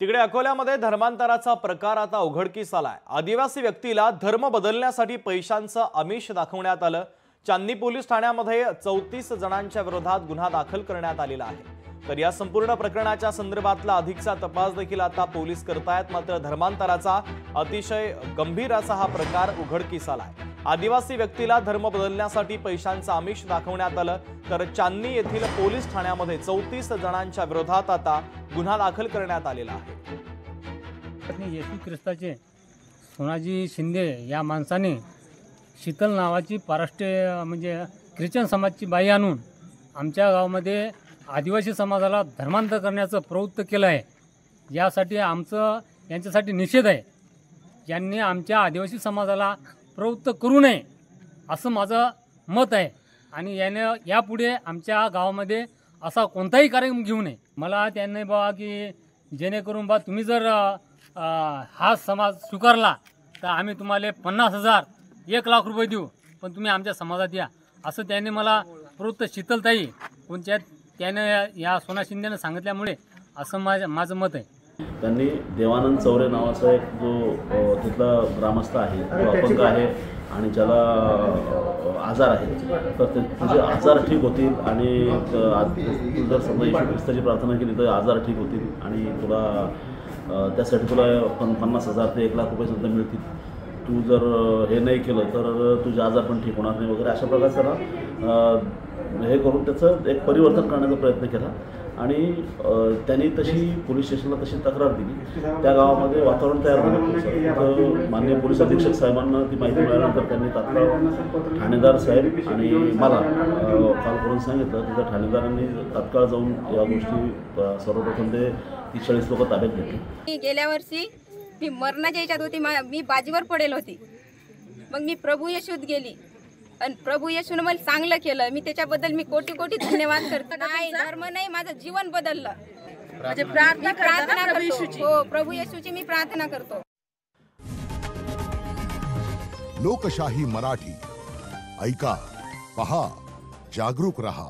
तिकडे अकोल्यामध्ये धर्मांतराचा प्रकार आता उघडकीस आलाय। आदिवासी व्यक्तीला धर्म बदलण्यासाठी पैशांचं आमिष दाखवण्यात आलं। चांदणी पोलीस ठाण्यामध्ये 34 जणांच्या विरोधात गुन्हा दाखल करण्यात आलेला आहे। तर या संपूर्ण प्रकरणाच्या संदर्भातला अधिकचा तपास देखील आता पोलीस करतायत। मात्र धर्मांतराचा अतिशय गंभीर असा हा प्रकार उघडकीस आलाय। आदिवासी व्यक्तीला धर्म बदलण्यासाठी पैशांचं आमिष दाखवण्यात आलं। तर चांदणी येथील पोलीस ठाण्यामध्ये 34 जणांच्या विरोधात आता गुन्हा दाखल करण्यात आलेला आहे। येशू ख्रिस्ताचे सोनाजी शिंदे या माणसाने शीतल नावाची पाराष्ट्रीय म्हणजे ख्रिश्चन समाजची बाई आणून आमच्या गावामध्ये आदिवासी समाजाला धर्मांतर करण्याचं प्रवृत्त केलं आहे। यासाठी यांच्यासाठी निषेध आहे। यांनी आमच्या आदिवासी समाजाला प्रवृत्त करू नये असं माझं मत आहे आणि याने यापुढे आमच्या गावामध्ये असा कोणताही कार्यक्रम घेऊ नये। मला त्यांनी बा की जेणेकरून बा तुम्ही जर हा समाज स्वीकारला तर आम्ही तुम्हाला 50,000 1 लाख रुपये देऊ, पण तुम्ही आमच्या समाजात या असं त्यांनी मला प्रवृत्त शीतलताई कोणत्या त्याने या सोना शिंदेने सांगितल्यामुळे असं माझं मत आहे। त्यांनी देवानंद चौरे नावाचा एक जो तिथला ग्रामस्थ आहे तो अपंग आहे आणि ज्याला आजार आहे, तर तुझे आजार ठीक होतील आणि तू जर समजा येशू ख्रिस्ताची प्रार्थना केली तर आजार ठीक होतील आणि तुला त्यासाठी तुला 50,000 ते 1 लाख रुपये सुद्धा मिळतील। तू जर हे नाही केलं तर तुझे आजार पण ठीक होणार नाही वगैरे अशा प्रकारे त्याला हे करून त्याचं एक परिवर्तन करण्याचा प्रयत्न केला आणि त्यांनी तशी पोलीस स्टेशनला तशी तक्रार दिली। त्या गावामध्ये वातावरण तयार झालं। माननीय पोलीस अधीक्षक साहेबांना ती माहिती मिळाल्यानंतर त्यांनी तात्काळ ठाणेदार साहेब आणि मला कॉल करून सांगितलं। तिथं ठाणेदारांनी तात्काळ जाऊन या गोष्टी सर्वप्रथम ते 40 लोक ताब्यात घेतली। गेल्या वर्षी मी मरणाच्या याच्यात होती, मी बाजीवर पडेल होती। मग मी प्रभू येशूत गेली आणि प्रभू येशूने मला चांगलं केलं। मी त्याच्याबद्दल मी कोटी कोटी धन्यवाद करते। नाही धर्म नाही, माझं जीवन बदललं। म्हणजे प्रार्थना करतो। हो, प्रभू येशूची मी प्रार्थना करतो। लोकशाही मराठी ऐका, पहा, जागरूक रहा।